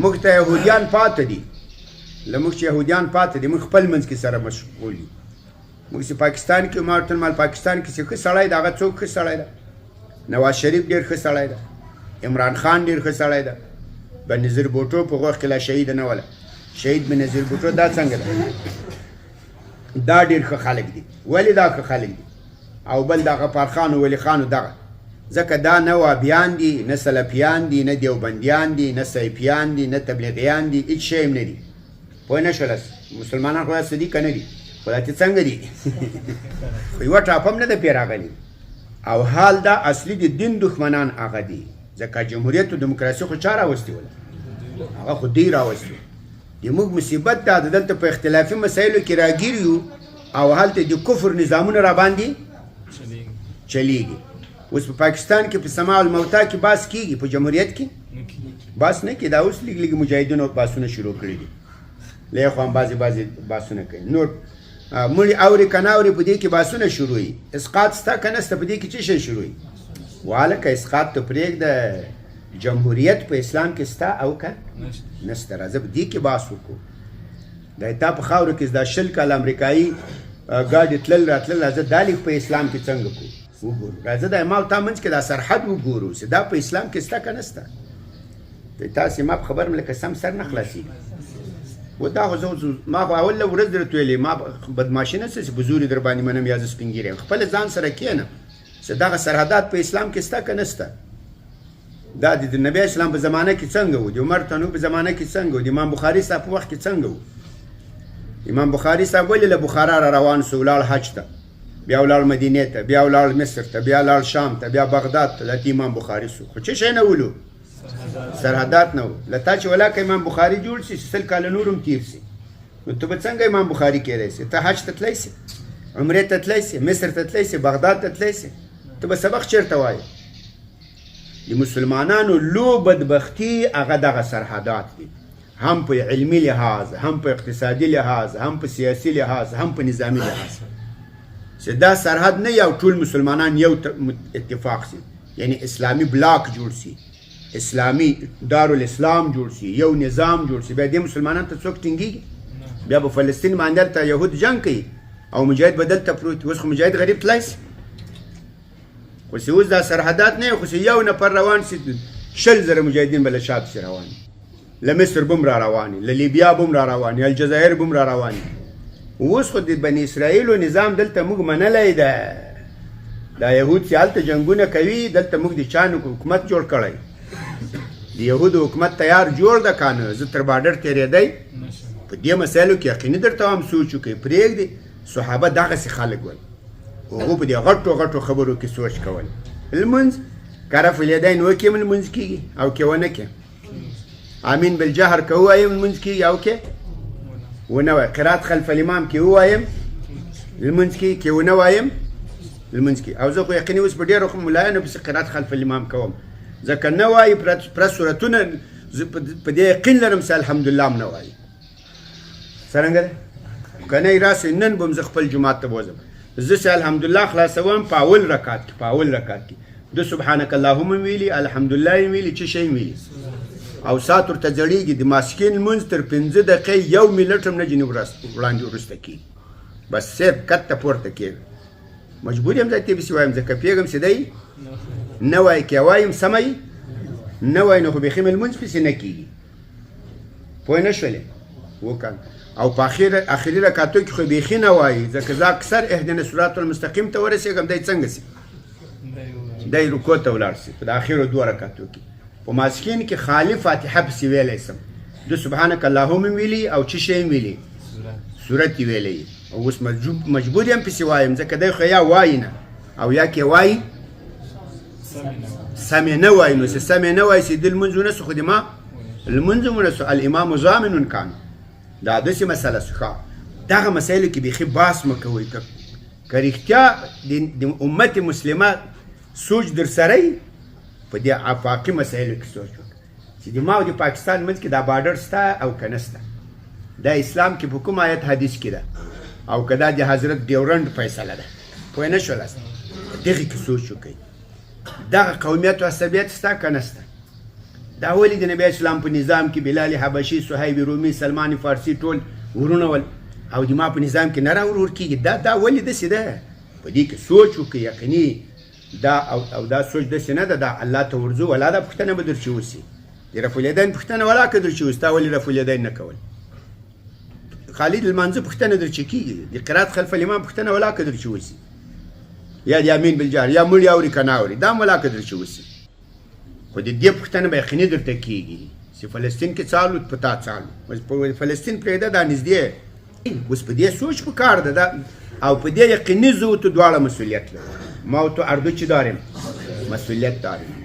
موږ ته یهودیان پاتې دي، له موږ چې یهودیان پاتې دي موږ خپل منځ کې سره مشغول یو. موږ چې پاکستان کې ما ورته مال پاکستان کې چې ښه سړی دی هغه څوک ښه سړی ده؟ نواز شریف ډېر ښه سړی ده، عمران خان ډېر ښه سړی ده، بنظیر بوټو په وخت کې لا شهید نه وله، شهید بنظیر بوټو دا څنګه ده؟ دا ډېر ښه خلک دي. ولې دا ښه خلک دي؟ او بل د غفار خان او ولی خان دغه ځکه دا نه وابیان دي، نه سلفیان دي، نه دیوبندیان دي، نه سیفیان دي، نه تبلیغیان دي، هېڅ شی هم نه دي. پوه نه شولست؟ مسلمانان خو داسې دي که نه دي؟ خو دا څنګه دي؟ خو یوه ټاپه هم نه ده پرې راغلي. او حال دا اصلي د دین دښمنان هغه دي، ځکه جمهوریت او دموکراسي خو چا راوستې وله؟ هغه خو دوی راوستې. زموږ مصیبت دا ده دلته په اختلافي مسایلو کې راګیر یو او هلته د کفر نظامونه راباندې چلیږي. اوس په پاکستان کې په سماع الموتا کې بحث کیږي، په جمهوریت کې بحث نه کېږي. دا اوس لږ لږ مجاهدینو بحثونه شروع کړي دي، له یو خوا هم بعضې بحثونه کوي. نور مړي اوري که نه اوري په دې کې بحثونه شروع وي. اسقاط شته که نشته؟ په دې کې څه شی شروع وي؟ وهلکه اسقاط ته پرېږده، جمهوریت په اسلام کې شته او که نشته؟ راځه په دې کې بحث وکړو. دا تا په خاورو کې دا 20 کاله امریکایي ګاډي تلل راتلل، راځه دا لیک په اسلام کې څنګه کړو وګورو. راځه دا ما او تا منځ کې دا سرحد وګورو چې دا په اسلام کې شته که نشته. تاسې ما په خبر م لکه سم سر نه خلاصېږي. و دا خو ما خو اوله ورځ درته ویلې ما بدماشي نه څه چې په زور یې در باندې منم یا زه سپین ږیری یم. خپله ځان سره کښېنه چې دغه سرحدات په اسلام کې شته که نشته. دا د نبي اسلام په زمانه کې څنګه و، د عمر تنو په زمانه کې څنګه و، د امام بخاري صاحب په وخت کې څنګه و. امام بخاري صاحب ولې له بخارا را روان سو، ولاړ حج ته، بیا ولاړ مدینې ته، بیا ولاړ مصر ته، بیا ولاړ شام ته، بیا بغداد ته. دلته امام بخاري سو، خو څه شی نه ولو؟ سرحدات نه و. له تا چې ولاکه امام بخاري جوړ شي 100 کاله نور هم تېر شي، نو ته به څنګه امام بخاري کېدی شې؟ ته حج ته تلی شې، عمرې ته تلی شې، مصر ته تلی شې، بغداد ته تلی شې، ته به سبق چېرته وایې؟ د مسلمانانو لو بدبختي هغه دغه سرحدات دي، هم په علمي لحاظ، هم په اقتصادي لحاظ، هم په سیاسي لحاظ، هم په نظامي لحاظ. چې دا سرحد نه یو ټول مسلمانان یو اتفاق شي، یعنی اسلامي بلاک جوړ شي، اسلامي دارالاسلام جوړ شي، یو نظام جوړ شي، بیا دې مسلمانان ته څوک ټینګېږي؟ بیا به فلسطین باندې هلته یهود جنګ کوي او مجاهد به دلته پروت وي. اوس خو مجاهد غریب تلی شي، خو چې اوس دا سرحدات نه وي، خو چې یو نفر روان شي 20,000 مجاهدین به له شا پسې روان وي. له مصر به هم را روان وي، له لیبیا به هم را روان وي، الجزایر به هم را روان وي. اوس خو د بني اسرائیلو نظام دلته موږ منلی ده. دا یهود چې هلته جنګونه کوي، دلته موږ د چا حکومت جوړ کړی، د یهودو حکومت تیار جوړ ده که نه؟ زه تر باډر تېرېدی په دې مسایلو کې یقیني درته هم سوچ وکړئ. پرېږدي صحابه دغسې خلک ول، هغو په دې غټو غټو خبرو کې سوچ کول. لمونځ که رفع الیدین وکړې لمونځ کېږي او که ونه کړې. امین بالجهر که ووایم لمونځ کېږي او که ونه وایم. قرات خلف الامام کې ووایم لمونځ کېږي، که ونه وایم لمونځ کېږي. او زه خو یقیني اوس په ډېرو ملایانو پسې قرات خلف الامام کوم، ځکه نه وایي پوره صورتونه زه په دې یقین لرم چې الحمدلله هم نه وایي. څرنګه ده؟ که نه یې راسئ نن به هم زه خپل جومات ته بوځم، زه چې الحمدلله خلاصوم په اول رکعت کې د سبحانک اللهم ویلي، الحمدلله یې ویلي، څه شی ویلي، او ساعت ورته ځړېږي. د ماسپښین لمونځ تر 5 دقیقې 1 منټ هم نه ځینې وړاندې وروسته کېږي، بس صرف کته پورته کېږي. مجبور یم ځای ته پسې وایم، ځکه پوهېږم چې دی نه وایي، که وایم سمه یي، نه وایي نو خو بیخي مې لمونځ پسې نه کېږي. پوه نه شولې؟ وکړه. او په اخري رکعتو کې خو بیخي نه وایي، ځکه زه اکثر اهدنا صراط المستقیم ته ورسېږم، دی څنګه شي؟ دی رکوع ته ولاړ شي په د اخرو 2 رکعتو کې. په ماسپښین کې خالي فاتحه پسې ویلی سم، د سبحانک اللهم ویلي او څه شی ویلي، صورت یې ویلی. او اوس مجبور یم پسې وایم، ځکه دی خو یا وایي نه او یا کې وایي سمې نه وایي. نو چې سمې نه وایي چې د لمونځ ونه سو، خو د ما لمونځ ونه سو، الامام ضامن کان. دا داسې مسله سو. دغه مسایلو کې بیخي بحث مه کوئ. که رښتیا د امت مسلمه سوچ در سره وي، په دې افاقي مسایلو کې سوچ وکړه چې د ما او د پاکستان منځ کې دا باډر شته او که نه شته، دا اسلام کې په کوم آیت حدیث کې ده، او که دا د حضرت ډیورنډ فیصله ده. پوه نه شولاست؟ دغې کې سوچ وکړئ. دغه قومیت او عصبیت شته که نه شته؟ دا ولې د نبی اسلام په نظام کې بلال حبشي، صهیب رومي، سلمان فارسي ټول ورونه ول او د ما په نظام کې نه راورور کېږي؟ دا ولې داسې ده؟ په دې کې سوچ وکړي یقیني دا او دا سوچ داسې نه ده. دا الله ته ورځو ولا دا پوښتنه به درچې وسي، د رفع الیدین پوښتنه ولا که درچې وسي، تا ولې رفع الیدین نه کول؟ خالد المنځه پوښتنه درچې کېږي، د قرات خلف الامام پوښتنه ولا که درچې وسي، یا د یامین بالجهر یا مړي اوري که نه اوري دا هم ولا که درچې وسي. خو د دې پوښتنه به یقیني درته کېږي چې فلسطین کې څالو په تا څالو، په فلسطین پرېږده دا نږدې. اوس په دې سوچ پکار ده او په دې یقیني زه تو دواړه مسئولیت لرم. ما و تو اردو چی داریم؟ مسئولیت داریم.